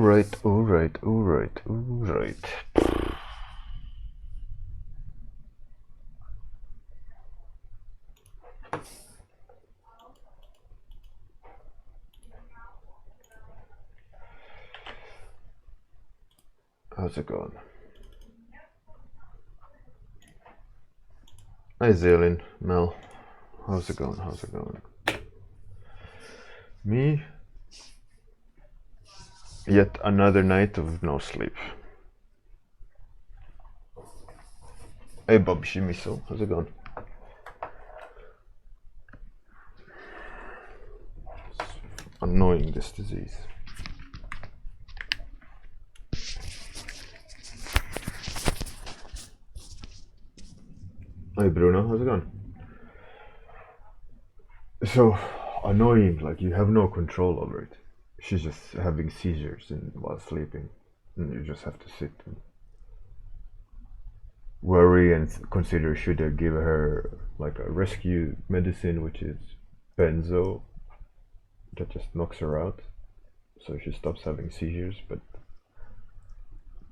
Alright, alright, alright, alright. How's it going? Hi Zalin, Mel. How's it going? How's it going? Me? Yet another night of no sleep. Hey Bob Shimiso, how's it going? It's annoying, this disease. Hey Bruno, how's it going? So annoying, like you have no control over it. She's just having seizures while sleeping, and you just have to sit and worry and consider should I give her like a rescue medicine, which is benzo, that just knocks her out, so she stops having seizures. But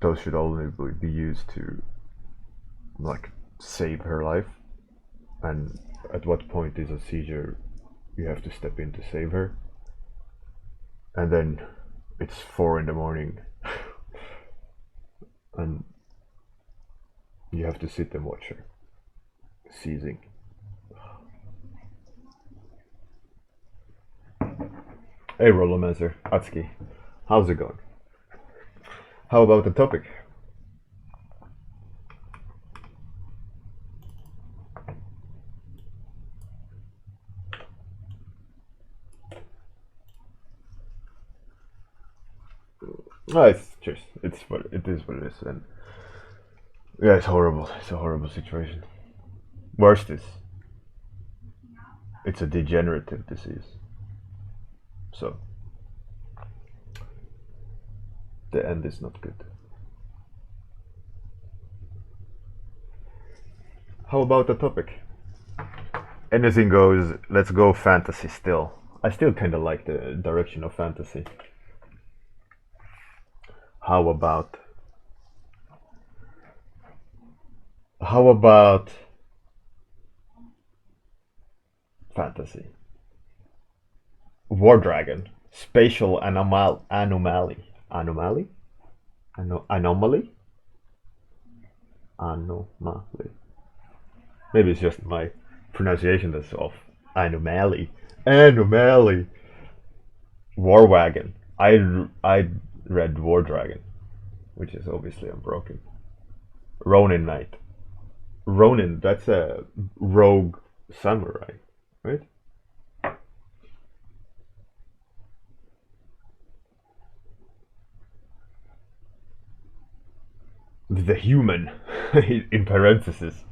those should only be used to like save her life. And at what point is a seizure you have to step in to save her? And then it's 4 in the morning and you have to sit and watch her seizing. Hey Rollomancer, Atsuki, how's it going? How about the topic? No, it's what it is, and yeah, it's horrible. It's a horrible situation. Worst is, it's a degenerative disease. So the end is not good. How about the topic? Anything goes. Let's go fantasy still. I still kind of like the direction of fantasy. How about fantasy? War Dragon, spatial anomaly. Anomaly? Anomaly? Anomaly. Maybe it's just my pronunciation that's off. Anomaly. Anomaly. War Wagon. I read War Dragon, which is obviously unbroken. Ronin Knight. Ronin, that's a rogue samurai, right? The human, in parentheses,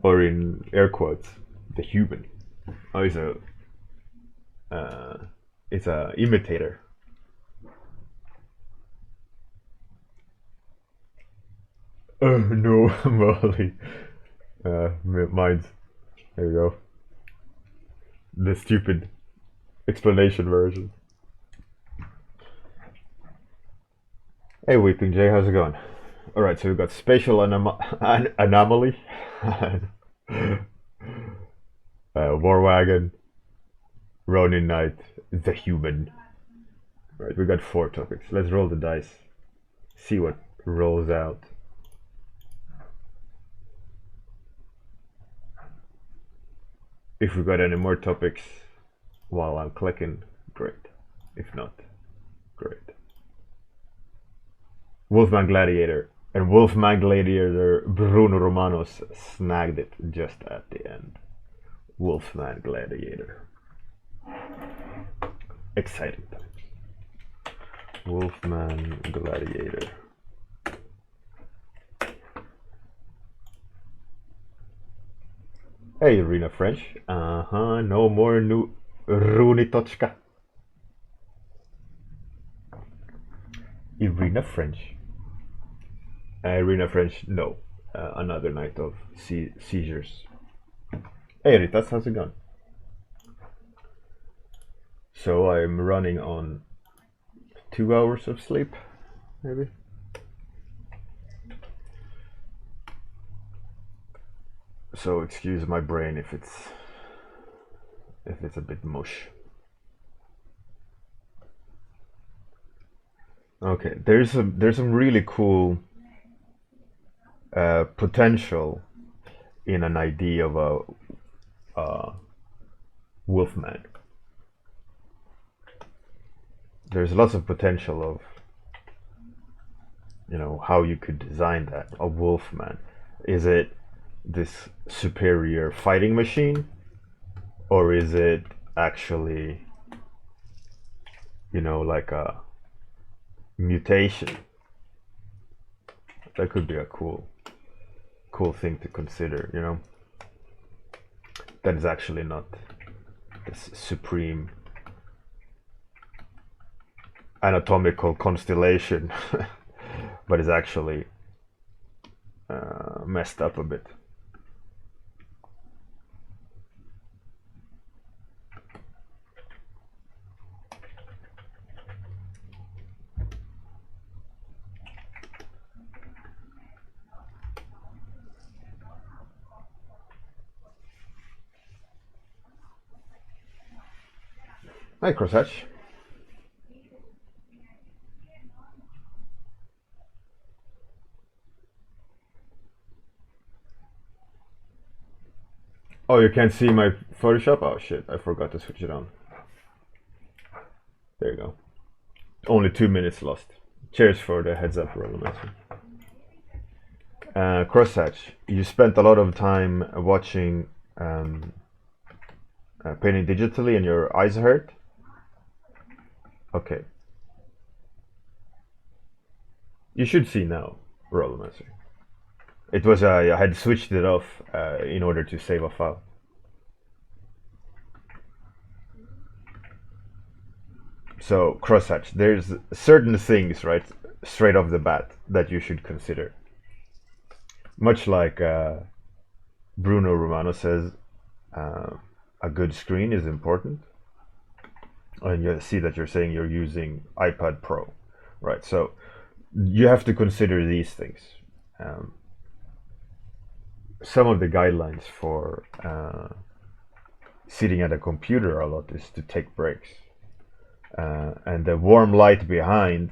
or in air quotes, the human. Oh, it's a imitator. Oh no, Molly. Mine's. There you go. The stupid explanation version. Hey, Weeping Jay, how's it going? Alright, so we've got spatial anomaly, War Wagon, Ronin Knight, the human. Right, we got 4 topics. Let's roll the dice. See what rolls out. If we got any more topics while I'm clicking, great. If not, great. Wolfman Gladiator. And Wolfman Gladiator Bruno Romanos snagged it just at the end. Wolfman Gladiator. Exciting times. Wolfman Gladiator. Hey, Arena French. No more new Runitochka. Arena French. Arena French, no. Another night of seizures. Hey, Ritas, how's it going? So I'm running on 2 hours of sleep, maybe. So excuse my brain if it's a bit mush. Okay, there's some really cool potential in an idea of a wolfman. There's lots of potential of, you know, how you could design that. A wolfman. Is it this superior fighting machine, or is it actually, you know, like a mutation? That could be a cool thing to consider, you know. That is actually not this supreme anatomical constellation, but is actually messed up a bit. Hi, Crosshatch. Oh, you can't see my Photoshop? Oh shit, I forgot to switch it on. There you go. Only 2 minutes lost. Cheers for the heads up, Rollermaster. Crosshatch, you spent a lot of time watching painting digitally and your eyes hurt? Okay. You should see now, Rollermaster. It was I had switched it off in order to save a file. So, Crosshatch, there's certain things, right, straight off the bat that you should consider. Much like Bruno Romano says, a good screen is important. And you see that you're saying you're using iPad Pro, right? So you have to consider these things. Some of the guidelines for sitting at a computer a lot is to take breaks. And the warm light behind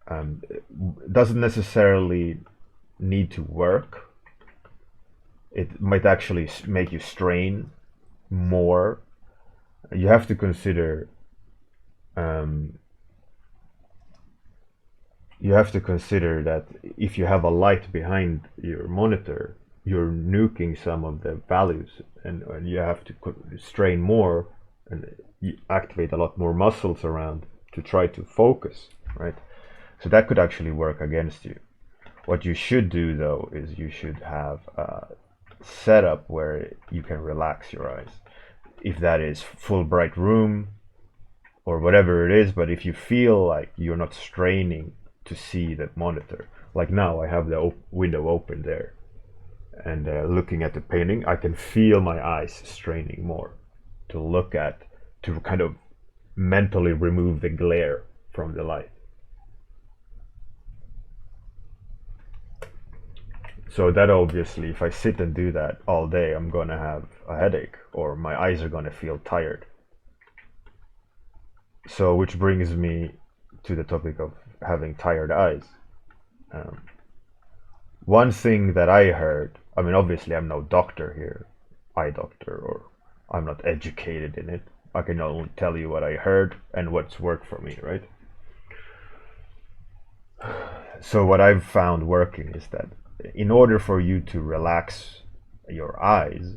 doesn't necessarily need to work. It might actually make you strain more. You have to consider that if you have a light behind your monitor, you're nuking some of the values, and you have to strain more and you activate a lot more muscles around to try to focus, right? So that could actually work against you. What you should do though is you should have a setup where you can relax your eyes. If that is full bright room or whatever it is, but if you feel like you're not straining to see the monitor, like now I have the window open there and looking at the painting, I can feel my eyes straining more to look at, to kind of mentally remove the glare from the light. So that obviously, if I sit and do that all day, I'm gonna have a headache or my eyes are gonna feel tired. So which brings me to the topic of having tired eyes. One thing that I heard, I mean, obviously I'm no doctor here, eye doctor, or I'm not educated in it. I can only tell you what I heard and what's worked for me, right? So what I've found working is that in order for you to relax your eyes,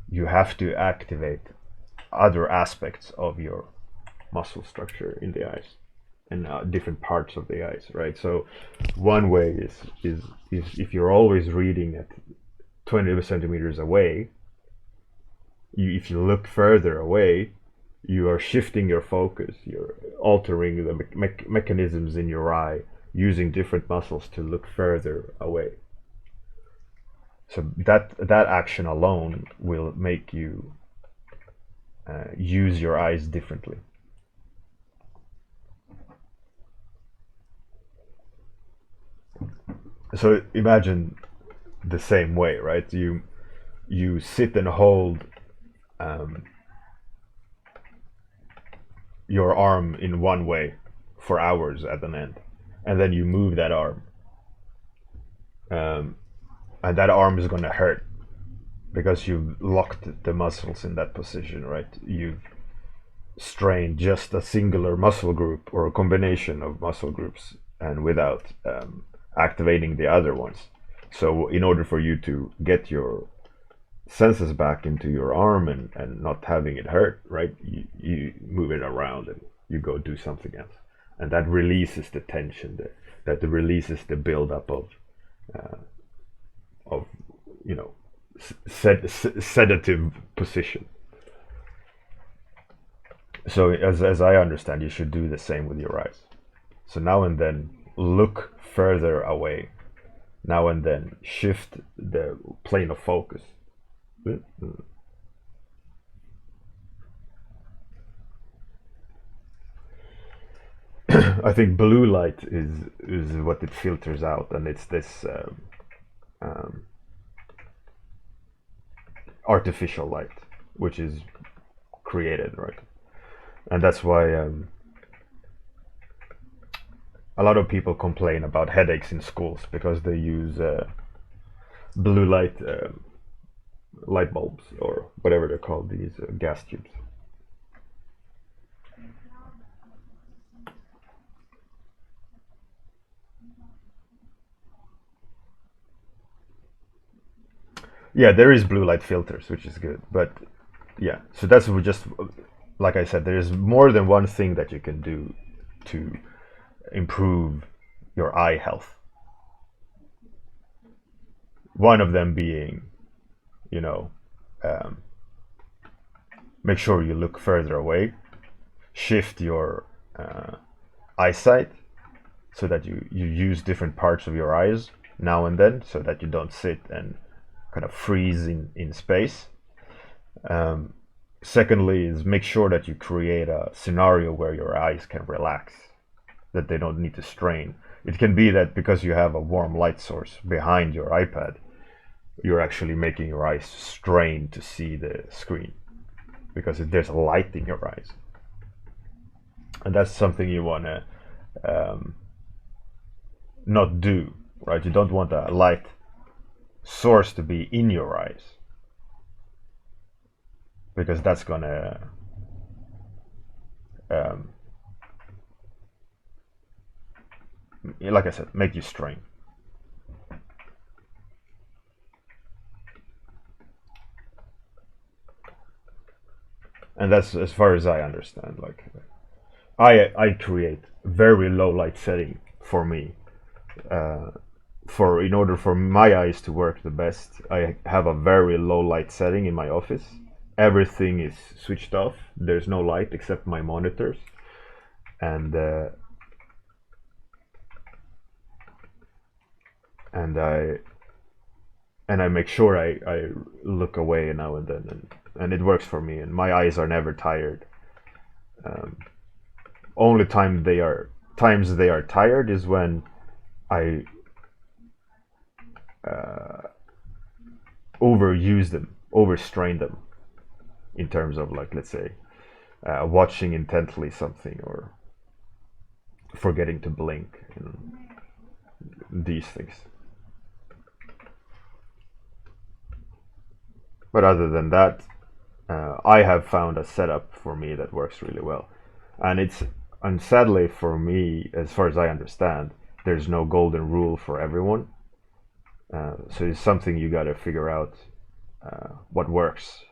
you have to activate other aspects of your muscle structure in the eyes and different parts of the eyes, right? So one way is if you're always reading at 20 centimeters away, if you look further away, you are shifting your focus, you're altering the mechanisms in your eye, using different muscles to look further away. So that action alone will make you use your eyes differently. So imagine the same way, right? You sit and hold um, your arm in one way for hours at an end, and then you move that arm, um, and that arm is gonna hurt because you've locked the muscles in that position, right? You've strained just a singular muscle group or a combination of muscle groups, and without activating the other ones. So in order for you to get your senses back into your arm and not having it hurt, right? You move it around and you go do something else, and that releases the tension. That releases the buildup of you know sedative position. So as I understand, you should do the same with your eyes. So now and then look further away. Now and then shift the plane of focus. I think blue light is what it filters out, and it's this um, artificial light, which is created, right? And that's why a lot of people complain about headaches in schools because they use blue light bulbs or whatever they're called, these gas tubes. Yeah, there is blue light filters, which is good, but yeah, so that's just like I said, there is more than one thing that you can do to improve your eye health. One of them being, you know, um, make sure you look further away, shift your eyesight so that you use different parts of your eyes now and then so that you don't sit and kind of freeze in space. Um, Secondly, is make sure that you create a scenario where your eyes can relax, that they don't need to strain. It can be that because you have a warm light source behind your iPad, you're actually making your eyes strain to see the screen because there's light in your eyes. And that's something you want to not do, right? You don't want a light source to be in your eyes because that's gonna um, like I said, make you strain. And that's as far as I understand. Like I create very low light setting for me. Uh, for in order for my eyes to work the best, I have a very low light setting in my office. Everything is switched off. There's no light except my monitors, and and I and I make sure I look away now and then, and it works for me. And my eyes are never tired. Um, Only times they are tired is when I overuse them, overstrain them in terms of, like, let's say watching intently something or forgetting to blink and these things. But other than that, I have found a setup for me that works really well, and sadly for me, as far as I understand, there's no golden rule for everyone. So it's something you got to figure out what works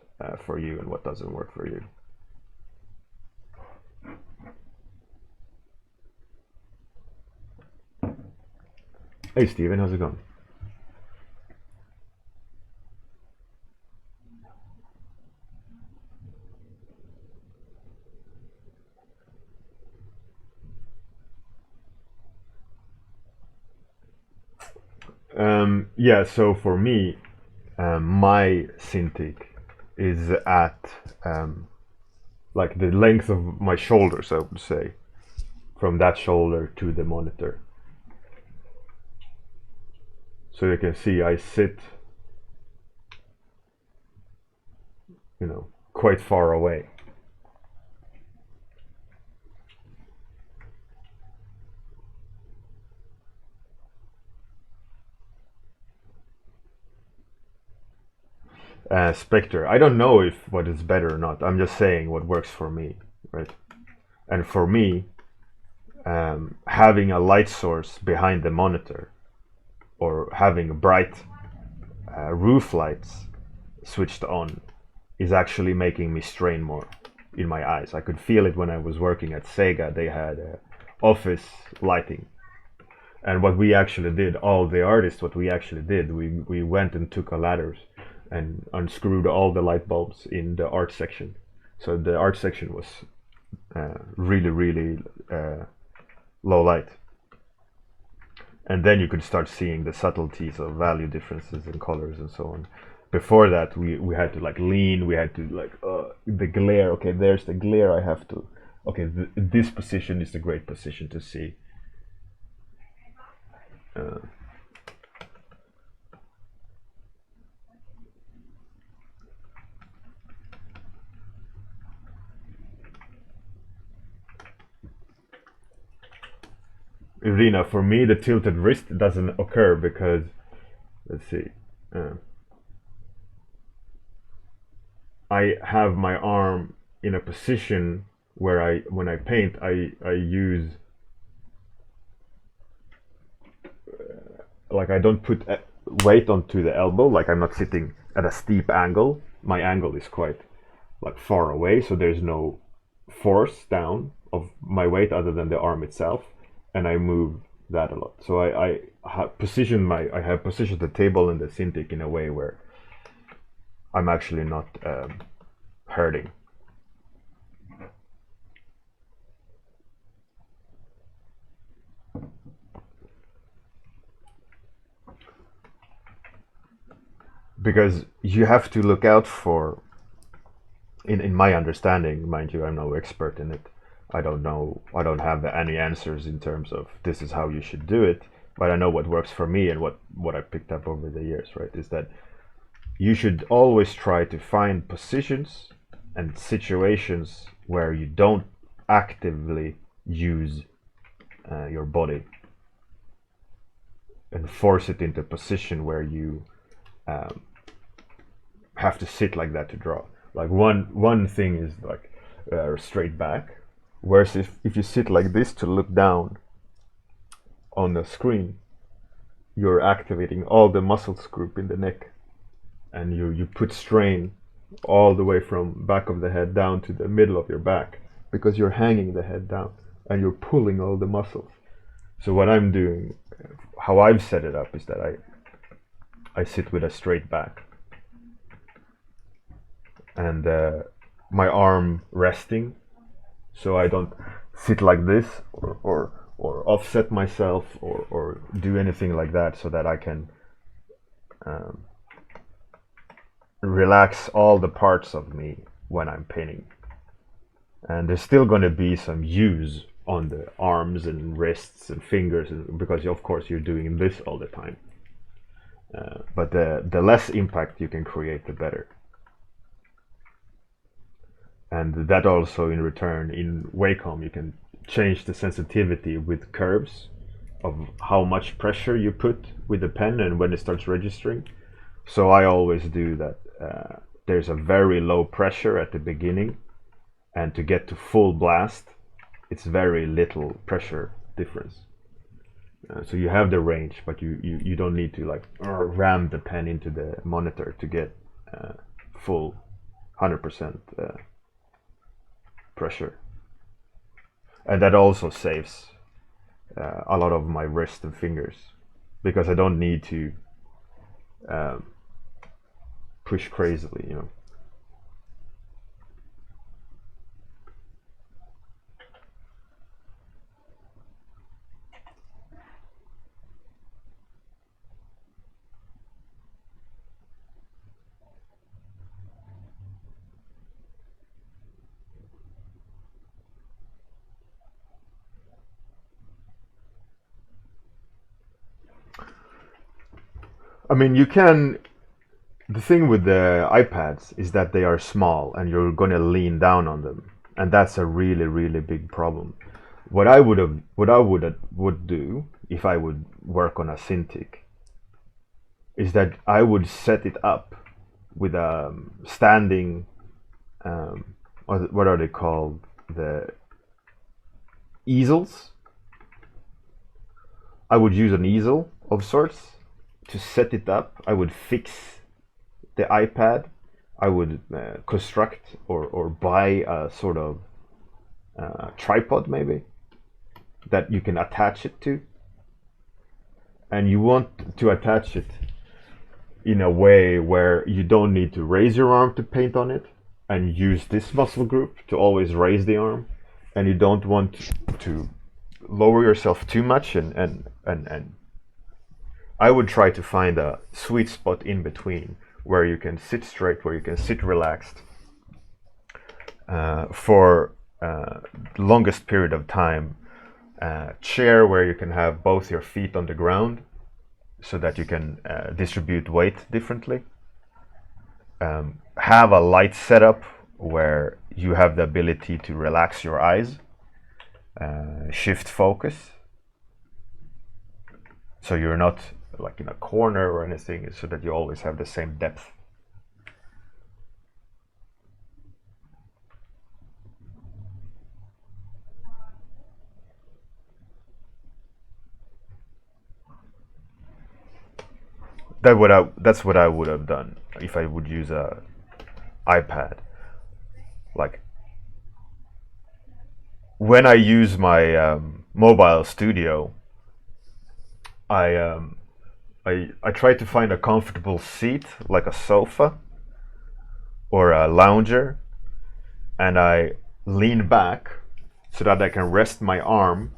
for you and what doesn't work for you. Hey Steven, how's it going? Yeah, so for me, my Cintiq is at like the length of my shoulders, I would say, from that shoulder to the monitor. So you can see I sit, you know, quite far away. Spectre, I don't know if what is better or not. I'm just saying what works for me, right? And for me, having a light source behind the monitor or having bright roof lights switched on is actually making me strain more in my eyes. I could feel it when I was working at Sega. They had office lighting. And what we actually did, all the artists, what we actually did, we went and took a ladders and unscrewed all the light bulbs in the art section. So the art section was really low light. And then you could start seeing the subtleties of value differences in colors and so on. Before that, we had to like lean, we had to like, the glare, okay, there's the glare, I have to, okay, this position is the great position to see. Irina, for me, the tilted wrist doesn't occur because, let's see, I have my arm in a position where when I paint, I use, like I don't put weight onto the elbow, like I'm not sitting at a steep angle. My angle is quite like far away, so there's no force down of my weight other than the arm itself, and I move that a lot. So I have positioned the table and the Cintiq in a way where I'm actually not hurting. Because you have to look out for, in my understanding, mind you, I'm no expert in it. I don't know, I don't have any answers in terms of this is how you should do it, but I know what works for me and what I picked up over the years, right, is that you should always try to find positions and situations where you don't actively use your body and force it into a position where you have to sit like that to draw. Like one thing is like straight back, whereas if you sit like this to look down on the screen, you're activating all the muscles group in the neck, and you put strain all the way from back of the head down to the middle of your back, because you're hanging the head down and you're pulling all the muscles. So what I'm doing, how I've set it up, is that I sit with a straight back and my arm resting, so I don't sit like this or offset myself or do anything like that, so that I can relax all the parts of me when I'm painting. And there's still going to be some use on the arms and wrists and fingers, because of course you're doing this all the time. But the less impact you can create, the better. And that also, in return, in Wacom, you can change the sensitivity with curves of how much pressure you put with the pen and when it starts registering. So I always do that. There's a very low pressure at the beginning, and to get to full blast, it's very little pressure difference. So you have the range, but you don't need to like ram the pen into the monitor to get full 100% pressure. And that also saves a lot of my wrist and fingers, because I don't need to push crazily, you know. I mean, you can. The thing with the iPads is that they are small and you're going to lean down on them, and that's a really, really big problem. What I would do if I would work on a Cintiq is that I would set it up with a standing, what are they called? The easels. I would use an easel of sorts to set it up. I would fix the iPad. I would construct or buy a sort of tripod maybe that you can attach it to. And you want to attach it in a way where you don't need to raise your arm to paint on it and use this muscle group to always raise the arm, and you don't want to lower yourself too much, and I would try to find a sweet spot in between where you can sit straight, where you can sit relaxed for the longest period of time. Chair where you can have both your feet on the ground so that you can distribute weight differently. Have a light setup where you have the ability to relax your eyes, shift focus, so you're not like in a corner or anything, so that you always have the same depth. That's what I would have done if I would use a iPad. Like when I use my mobile studio, I try to find a comfortable seat, like a sofa or a lounger, and I lean back so that I can rest my arm,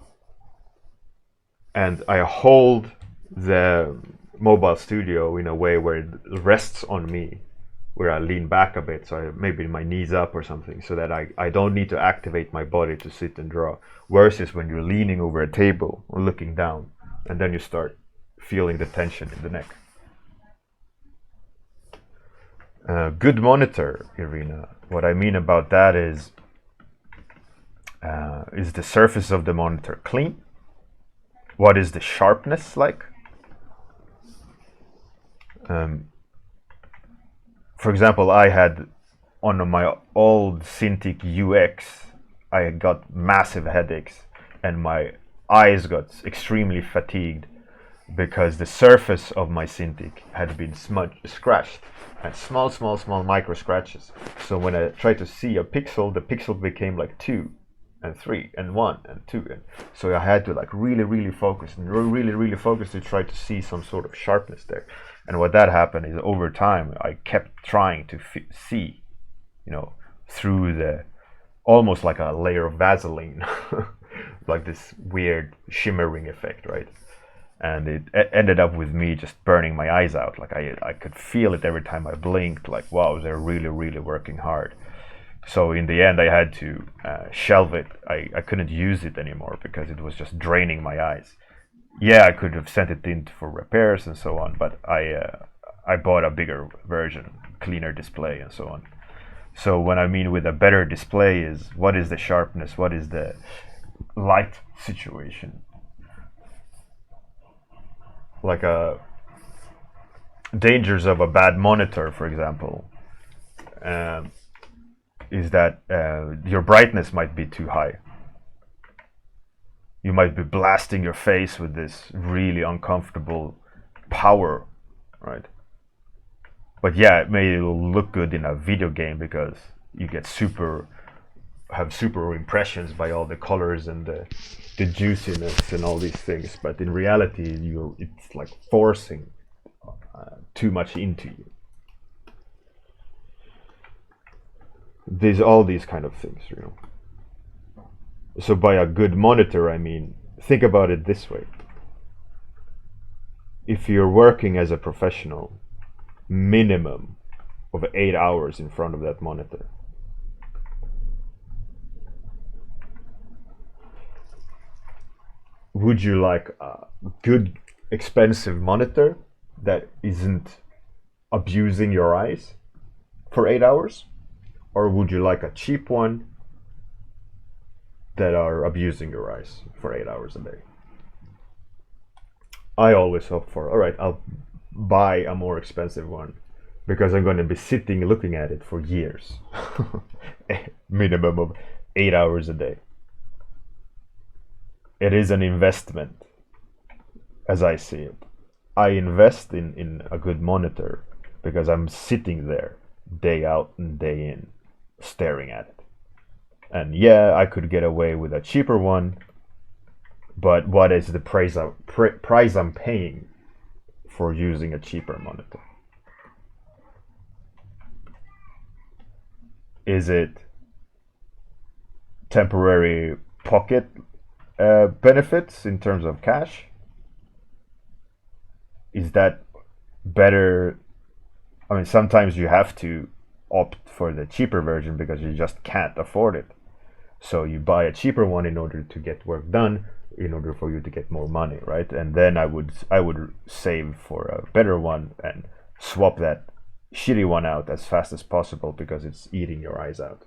and I hold the mobile studio in a way where it rests on me, where I lean back a bit, so maybe my knees up or something, so that I don't need to activate my body to sit and draw. Versus when you're leaning over a table or looking down, and then you start feeling the tension in the neck. Good monitor, Irina. What I mean about that is the surface of the monitor clean? What is the sharpness like? For example, I had on my old Cintiq UX, I got massive headaches and my eyes got extremely fatigued because the surface of my Cintiq had been scratched, and small micro scratches. So when I tried to see a pixel, the pixel became like 2 and 3 and 1 and 2, and so I had to like really focus and really focus to try to see some sort of sharpness there. And what that happened is over time I kept trying to see, through the almost like a layer of Vaseline, like this weird shimmering effect, right? And it ended up with me just burning my eyes out. Like I could feel it every time I blinked, like, wow, they're really working hard. So in the end I had to shelve it. I couldn't use it anymore because it was just draining my eyes. Yeah, I could have sent it in for repairs and so on, but I bought a bigger version, cleaner display and so on. So what I mean with a better display is, what is the sharpness, what is the light situation? Like dangers of a bad monitor, for example, is that your brightness might be too high. You might be blasting your face with this really uncomfortable power, right? But yeah, it may look good in a video game because you get super impressions by all the colors and the juiciness and all these things. But in reality, it's like forcing too much into you. There's all these kind of things, So by a good monitor, I mean, think about it this way. If you're working as a professional, minimum of 8 hours in front of that monitor. Would you like a good, expensive monitor that isn't abusing your eyes for 8 hours? Or would you like a cheap one that are abusing your eyes for 8 hours a day? I always hope for, all right, I'll buy a more expensive one because I'm going to be sitting looking at it for years. Minimum of 8 hours a day. It is an investment, as I see it. I invest in a good monitor because I'm sitting there day out and day in staring at it. And yeah, I could get away with a cheaper one, but what is the price I'm paying for using a cheaper monitor? Is it temporary pocket benefits in terms of cash? Is that better? I mean, sometimes you have to opt for the cheaper version because you just can't afford it. So you buy a cheaper one in order to get work done, in order for you to get more money, right? And then I would save for a better one and swap that shitty one out as fast as possible because it's eating your eyes out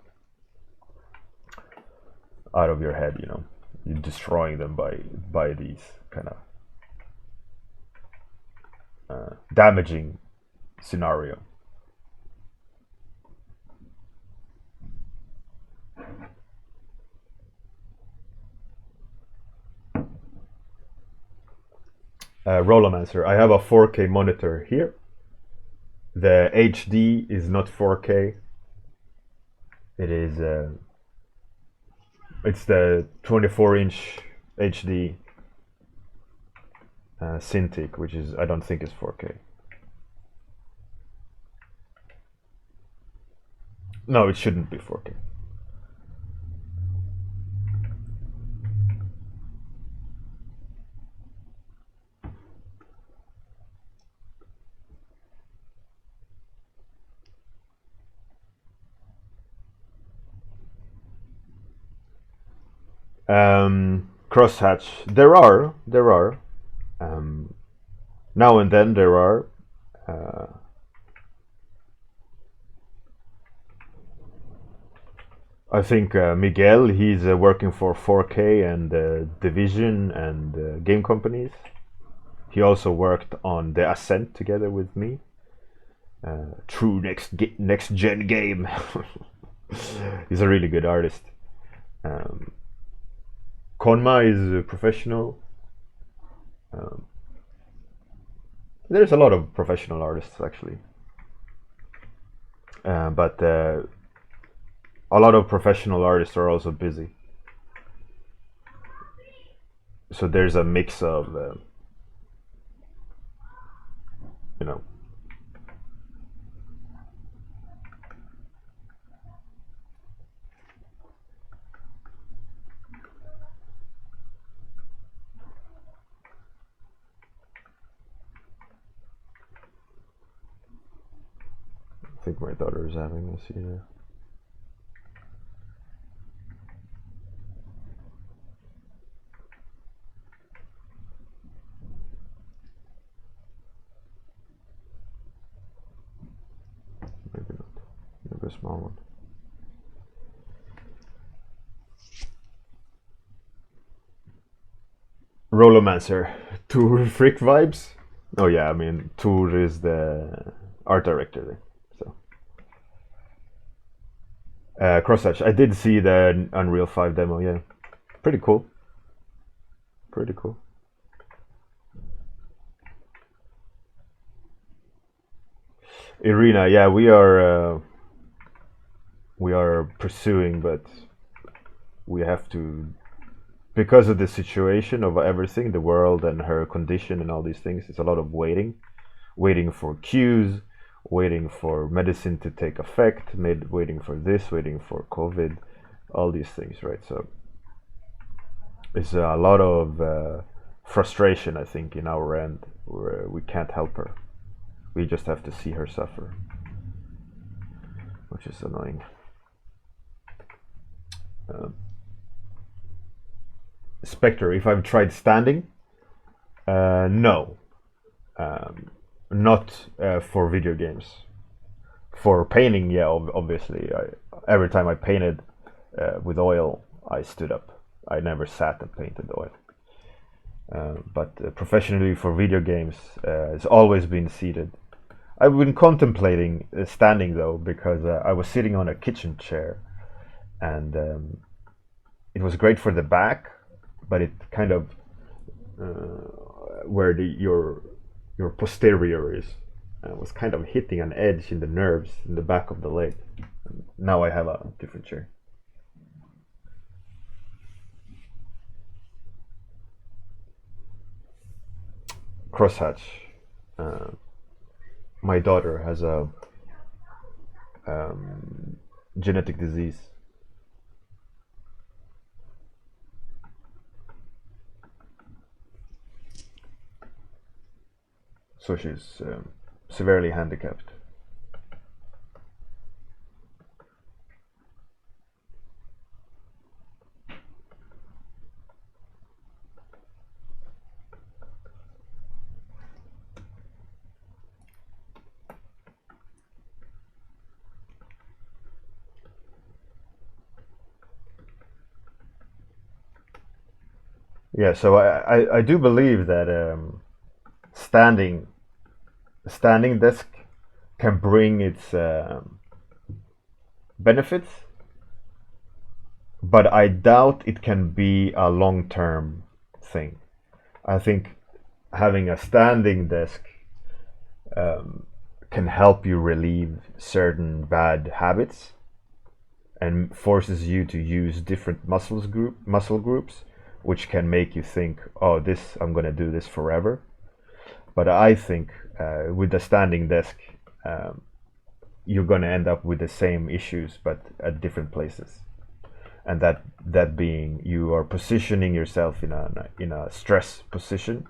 of your head, you know. You're destroying them by these kind of damaging scenario. Rollomancer, I have a 4K monitor here. The HD is not 4K. It is it's the 24-inch HD Cintiq, which is, I don't think is 4K. No, it shouldn't be 4K. Crosshatch, there are now and then there are I think Miguel, he's working for 4K and Division and game companies. He also worked on the Ascent together with me. True next gen game. He's a really good artist. Konma is a professional. There's a lot of professional artists actually, but a lot of professional artists are also busy. So there's a mix of, you know. I think my daughter is having a seizure. Maybe not. Maybe a small one. Rollomancer, Tour Freak vibes? Oh yeah, I mean, Tour is the art director there. So Crosshatch, I did see the Unreal 5 demo, yeah. Pretty cool. Pretty cool. Irina, yeah, we are pursuing, but we have to, because of the situation of everything, the world and her condition and all these things. It's a lot of waiting for cues, waiting for medicine to take effect, waiting for this, waiting for COVID, all these things, right? So it's a lot of frustration, I think, in our end, where we can't help her. We just have to see her suffer, which is annoying. Spectre, if I've tried standing, no. Not for video games. For painting, yeah, obviously. Every time I painted with oil, I stood up. I never sat and painted oil. But professionally for video games, it's always been seated. I've been contemplating standing though, because I was sitting on a kitchen chair, and it was great for the back, but it kind of where your posterior is, was kind of hitting an edge in the nerves in the back of the leg. And now I have a different chair. Crosshatch. My daughter has a genetic disease. So she's severely handicapped. Yeah, so I do believe that standing standing desk can bring its benefits, but I doubt it can be a long-term thing. I think having a standing desk can help you relieve certain bad habits and forces you to use different muscle groups, which can make you think, oh, this I'm gonna do this forever. But I think with the standing desk, you're gonna end up with the same issues, but at different places. And that being, you are positioning yourself in a stress position,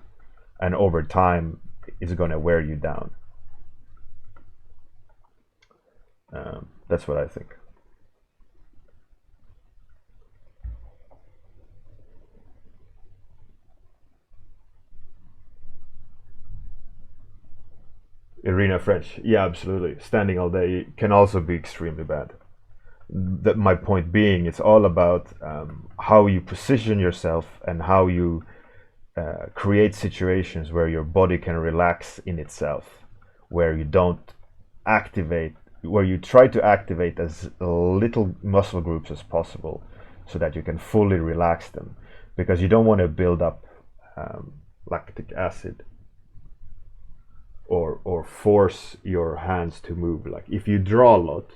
and over time, it's gonna wear you down. That's what I think. Arena French, yeah, absolutely. Standing all day can also be extremely bad. That my point being, it's all about how you position yourself and how you create situations where your body can relax in itself, where you don't activate, where you try to activate as little muscle groups as possible, so that you can fully relax them, because you don't want to build up lactic acid, or force your hands to move. Like if you draw a lot,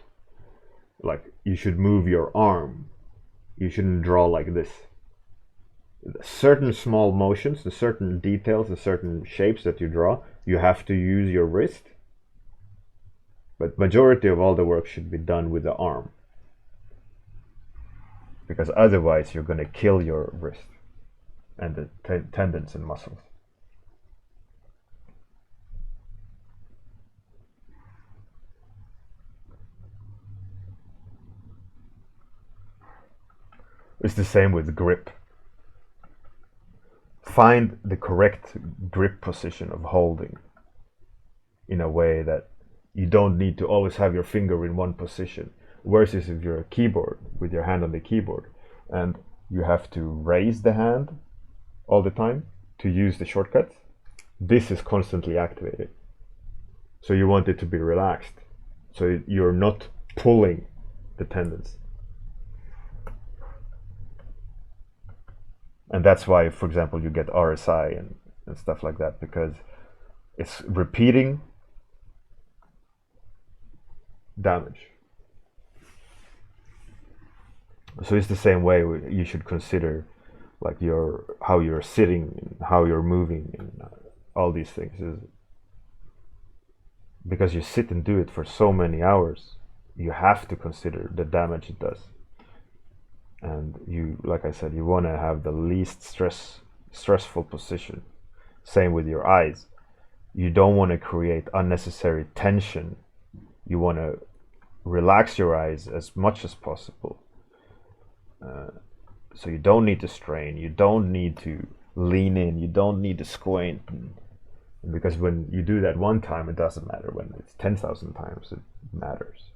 like you should move your arm. You shouldn't draw like this. Certain small motions, the certain details, the certain shapes that you draw, you have to use your wrist. But majority of all the work should be done with the arm, because otherwise you're going to kill your wrist and the tendons and muscles. It's the same with grip. Find the correct grip position of holding in a way that you don't need to always have your finger in one position. Versus if you're a keyboard with your hand on the keyboard and you have to raise the hand all the time to use the shortcuts, this is constantly activated. So you want it to be relaxed, so you're not pulling the tendons. And that's why, for example, you get RSI and stuff like that, because it's repeating damage. So it's the same way you should consider like how you're sitting and how you're moving and all these things. Because you sit and do it for so many hours, you have to consider the damage it does. And you, like I said, you want to have the least stressful position. Same with your eyes. You don't want to create unnecessary tension. You want to relax your eyes as much as possible. So you don't need to strain. You don't need to lean in. You don't need to squint. Because when you do that one time, it doesn't matter. When it's 10,000 times, it matters.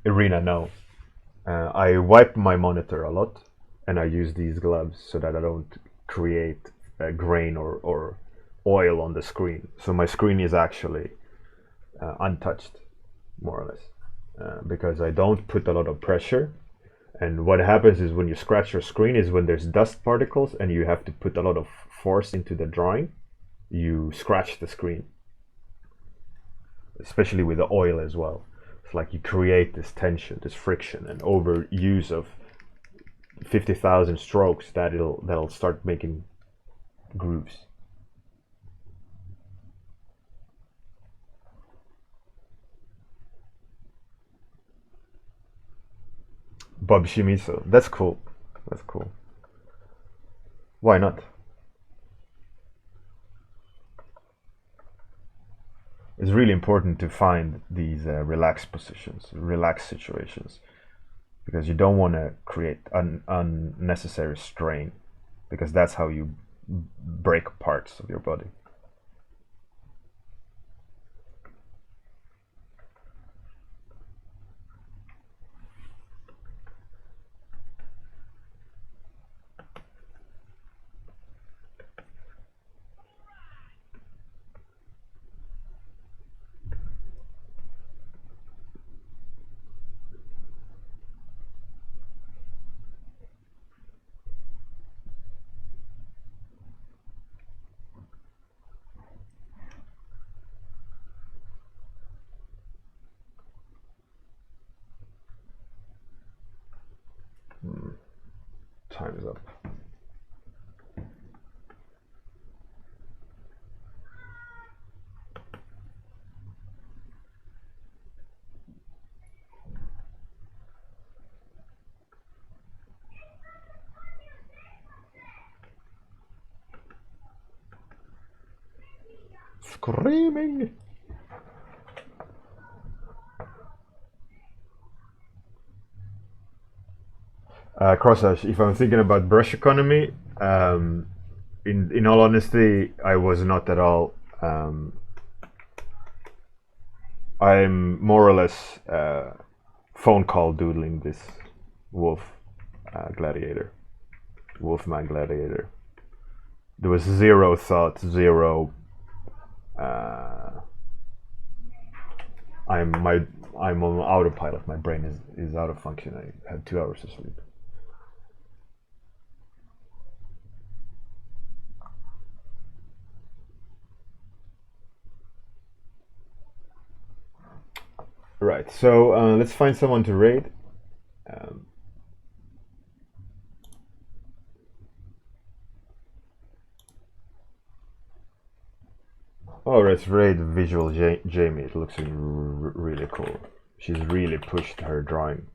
Arena, no. I wipe my monitor a lot, and I use these gloves so that I don't create a grain or oil on the screen. So my screen is actually untouched, more or less, because I don't put a lot of pressure. And what happens is when you scratch your screen is when there's dust particles and you have to put a lot of force into the drawing, you scratch the screen, especially with the oil as well. It's like you create this tension, this friction, and overuse of 50,000 strokes that'll start making grooves. Bob Shimizu, that's cool. That's cool. Why not? It's really important to find these relaxed positions, relaxed situations, because you don't want to create unnecessary strain, because that's how you break parts of your body. Time's up. Screaming. Crosshash, if I'm thinking about brush economy, in all honesty, I was not at all. I'm more or less phone call doodling this wolf gladiator, wolfman gladiator. There was zero thought, zero. I'm on autopilot. My brain is out of function. I had 2 hours of sleep. Right, so let's find someone to raid. Oh, let's raid Visual Jamie. It looks really cool. She's really pushed her drawing.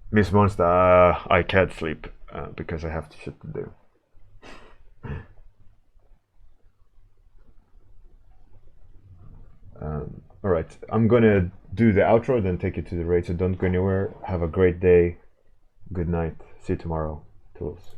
Miss Monster, I can't sleep because I have shit to do. Alright, I'm gonna do the outro, then take you to the raid, so don't go anywhere. Have a great day. Good night. See you tomorrow. Tools.